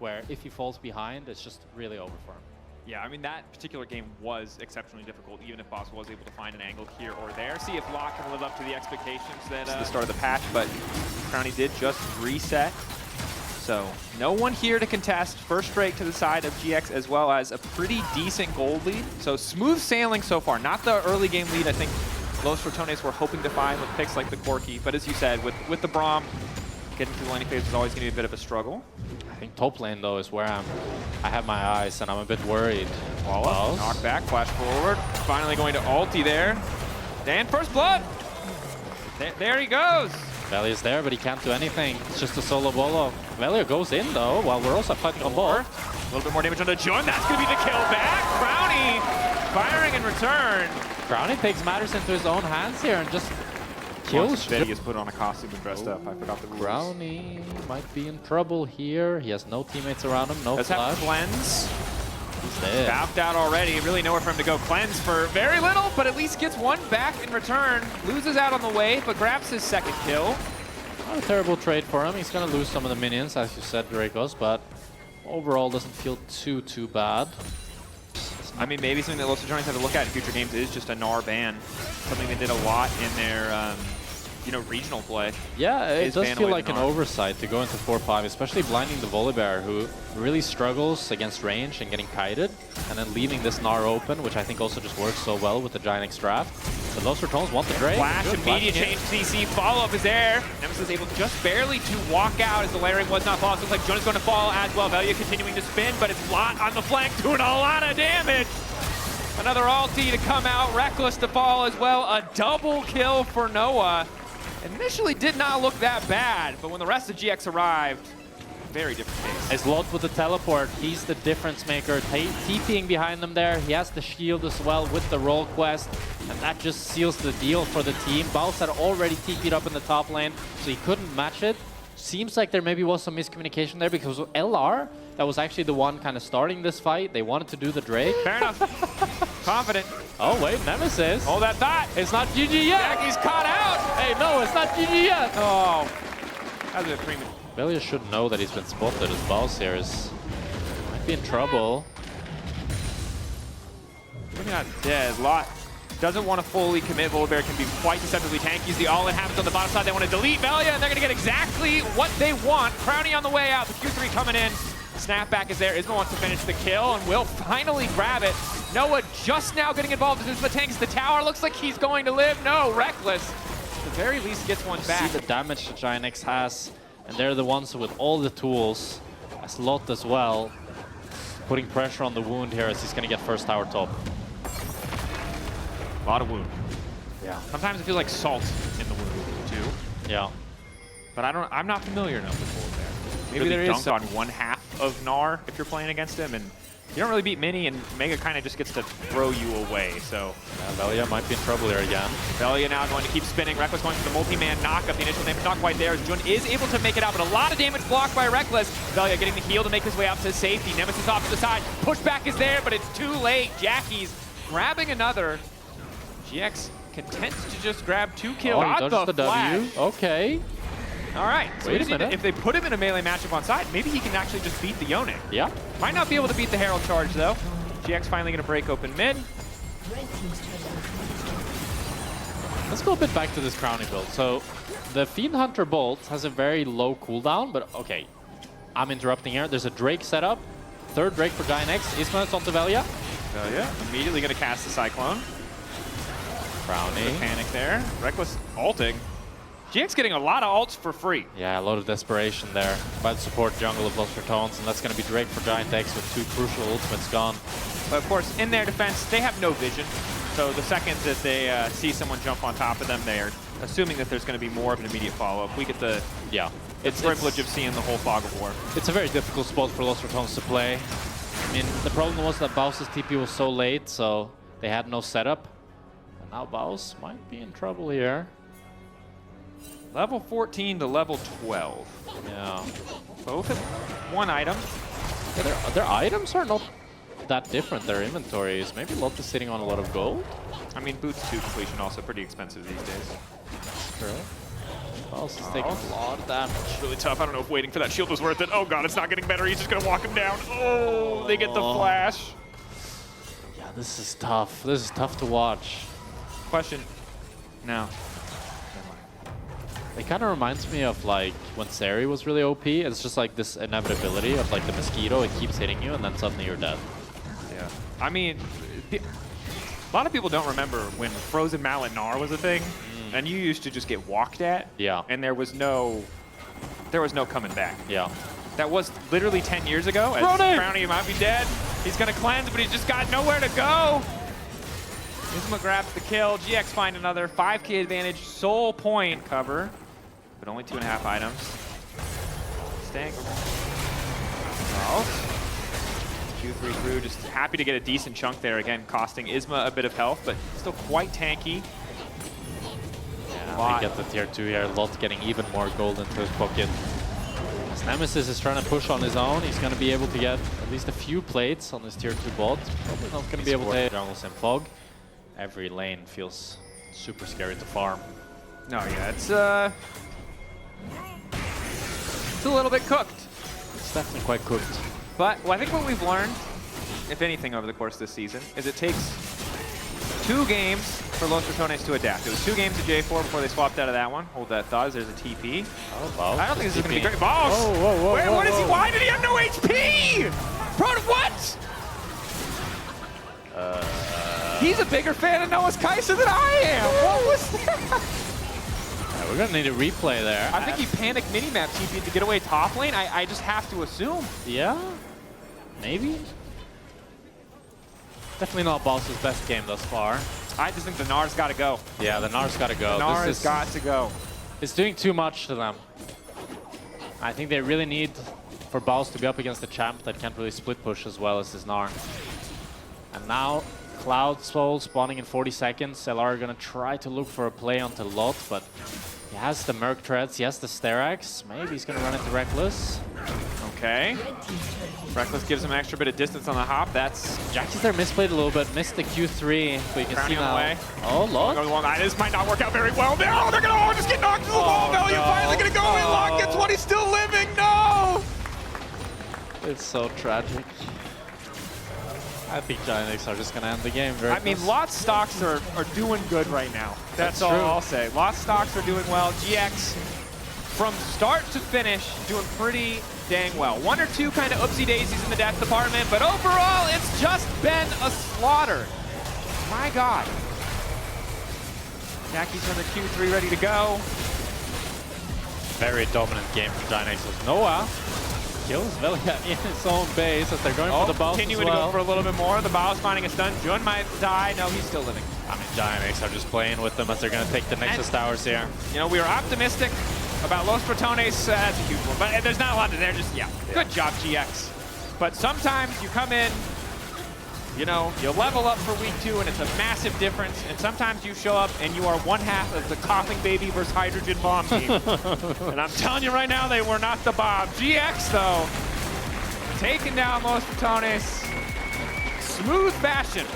where if he falls behind, it's just really over for him. Yeah, I mean, that particular game was exceptionally difficult, even if Boss was able to find an angle here or there. See if Locke can live up to the expectations that the start of the patch, but Crowny did just reset. So no one here to contest. First straight to the side of GX, as well as a pretty decent gold lead. So smooth sailing so far. Not the early game lead I think Los Ratones were hoping to find with picks like the Corki. But as you said, with the Braum, getting to the laning phase is always going to be a bit of a struggle. I think top lane, though, is where I have my eyes, and I'm a bit worried. Walla, knock back, flash forward. Finally going to ulti there. And first blood. There he goes. Valley is there, but he can't do anything. It's just a solo bolo. Valley goes in, though, while we're also fighting on board. A little bit more damage on the Jun. That's going to be the kill back. Crowny firing in return. Crowny takes matters into his own hands here and just kills. He has put on a costume and dressed up. I forgot the rules. Crowny might be in trouble here. He has no teammates around him, no flash. Does have cleanse. He's dead. Bounced out already. Really nowhere for him to go. Cleanse for very little, but at least gets one back in return. Loses out on the way, but grabs his second kill. Not a terrible trade for him. He's going to lose some of the minions, as you said, Dracos, but overall doesn't feel too bad. I mean, maybe something that Los Ratones have to look at in future games is just a Gnar ban. Something they did a lot in their regional play. Yeah, it does feel like an oversight to go into 4-5, especially blinding the Volibear, who really struggles against range and getting kited, and then leaving this Gnar open, which I think also just works so well with the GIANTX draft. But Los Ratones want the Drake. Flash, immediate change CC, follow-up is there. Nemesis able just barely to walk out as the layering was not lost. Looks like Jun is going to fall as well. Velia continuing to spin, but it's Lot on the flank doing a lot of damage. Another ulti to come out, Reckless to fall as well. A double kill for Noah. Initially did not look that bad, but when the rest of GX arrived, very different case. As Lot with the teleport, he's the difference maker. TPing behind them there. He has the shield as well with the roll quest, and that just seals the deal for the team. Baus had already TP'd up in the top lane, so he couldn't match it. Seems like there maybe was some miscommunication there because LR, that was actually the one kind of starting this fight. They wanted to do the Drake. Fair enough. Confident. Oh, wait, Nemesis. Hold that thought. It's not GG yet. Jackie's caught out. Hey, no, it's not GG yet. Oh, that was a premium. Velia should know that he's been spotted as Baus here might be in trouble. Maybe not dead. Lot doesn't want to fully commit. Volibear can be quite deceptively tanky. The all-in happens on the bottom side. They want to delete Velia, and they're going to get exactly what they want. Crowny on the way out. The Q3 coming in. Snapback is there. Isma wants to finish the kill and will finally grab it. Noah just now getting involved into the tanks. The tower looks like he's going to live. No, Reckless. At the very least gets one back. See the damage that GIANTX has, and they're the ones with all the tools, as Lot as well, putting pressure on the wound here as he's going to get first tower top. A lot of wound. Yeah. Sometimes it feels like salt in the wound too. Yeah. But I'm not familiar enough with Volibear. Maybe there is on one half of Gnar if you're playing against him, and you don't really beat Mini, and Mega kind of just gets to throw you away. So Velia might be in trouble here again. Velia now going to keep spinning. Reckless going for the multi-man knock-up. The initial damage not quite there. Jun is able to make it out, but a lot of damage blocked by Reckless. Velia getting the heal to make his way out to safety. Nemesis off to the side. Pushback is there, but it's too late. Jackie's grabbing another. GX content to just grab 2 kills. Oh, he dodged the W. Okay. All right, so Wait a minute. If they put him in a melee matchup on side, maybe he can actually just beat the Yone. Yeah. Might not be able to beat the Herald charge, though. GX finally going to break open mid. Let's go a bit back to this Crowny build. So, the Fiend Hunter Bolt has a very low cooldown, but okay. I'm interrupting here. There's a Drake setup. Third Drake for GIANTX. Isma's onto Velia. Velia immediately going to cast the Cyclone. Crowny. Panic there. Reckless ulting. GX getting a lot of ults for free. Yeah, a lot of desperation there by the support jungle of Los Ratones, and that's going to be Drake for GIANTX with 2 crucial ultimates gone. But of course, in their defense, they have no vision. So the second that they see someone jump on top of them, they're assuming that there's going to be more of an immediate follow-up. We get the privilege of seeing the whole fog of war. It's a very difficult spot for Los Ratones to play. I mean, the problem was that Baus's TP was so late, so they had no setup. And now Baus might be in trouble here. Level 14 to level 12. Yeah. Both have 1 item. Yeah, their items are not that different, their inventories. Maybe Lot is sitting on a lot of gold. I mean, boots to completion also pretty expensive these days. True. Baus is taking a lot of damage. It's really tough. I don't know if waiting for that shield was worth it. Oh god, it's not getting better. He's just gonna walk him down. Oh, they get the flash. Yeah, this is tough. This is tough to watch. Question. No. It kind of reminds me of like when Seri was really OP. It's just like this inevitability of like the mosquito. It keeps hitting you and then suddenly you're dead. Yeah. I mean, a lot of people don't remember when Frozen Mallet Gnar was a thing, and you used to just get walked at. Yeah. And there was no coming back. Yeah. That was literally 10 years ago. As Brownie might be dead. He's gonna cleanse, but he's just got nowhere to go. Isma grabs the kill. GX find another 5k advantage. Soul point cover, but only 2.5 items. Staying. Well, Q3 crew just happy to get a decent chunk there. Again, costing Isma a bit of health, but still quite tanky. Yeah, we get the tier 2 here. Lot getting even more gold into his pocket. As Nemesis is trying to push on his own, he's going to be able to get at least a few plates on his tier 2 bot. Probably not going to be able to hit Jungle Sim Fog. Every lane feels super scary to farm. No, yeah, it's a little bit cooked. It's definitely quite cooked. But well, I think what we've learned, if anything, over the course of this season, is it takes 2 games for Los Ratones to adapt. It was 2 games at J4 before they swapped out of that one. Hold that thought. There's a TP. Oh, Baus. I don't think this is going to be great. Baus! Whoa, whoa, whoa, Wait, whoa, what is he? whoa. Why did he have no HP? What? He's a bigger fan of Noah's Kai'Sa than I am. What was that? Yeah, we're going to need a replay there. I think he panicked minimap TP to get away top lane. I just have to assume. Yeah? Maybe? Definitely not Baus' best game thus far. I just think the Gnar's got to go. Yeah, the Gnar's got to go. The Gnar has got to go. It's doing too much to them. I think they really need for Baus to be up against a champ that can't really split push as well as his Gnar. And now Cloud Soul spawning in 40 seconds. LR are going to try to look for a play onto Lot, but he has the Merc Treads, he has the Sterax. Maybe he's going to run into Reckless. Okay. Reckless gives him an extra bit of distance on the hop. That's Jackie's there misplayed a little bit, missed the Q3, but you can Brownie see on now. the way. Oh, Lot. This might not work out very well. No, they're going to just get knocked to the wall. Value finally going to go in. Lot gets one. He's still living. No! It's so tragic. I think GIANTX are just going to end the game very I mean, Lot's stocks are doing good right now. That's all true. I'll say. Lot's stocks are doing well. GX, from start to finish, doing pretty dang well. 1 or 2 kind of oopsie daisies in the death department, but overall, it's just been a slaughter. My God. Jackie's on the Q3 ready to go. Very dominant game for GIANTX with Noah. Kills Velia in his own base as they're going for the Baus continuing as well. to go for a little bit more. The Baus finding a stun. Jun might die. No, he's still living. I mean, GIANTX are just playing with them as they're going to take the Nexus towers here. You know, we were optimistic about Los Ratones. That's a huge one. But there's not a lot to there. Just, yeah. Good job, GX. But sometimes you come in, you know, you level up for week 2, and it's a massive difference. And sometimes you show up, and you are one half of the coughing baby versus hydrogen bomb team. And I'm telling you right now, they were not the bomb. GX, though, taking down Los Ratones. Smooth fashion.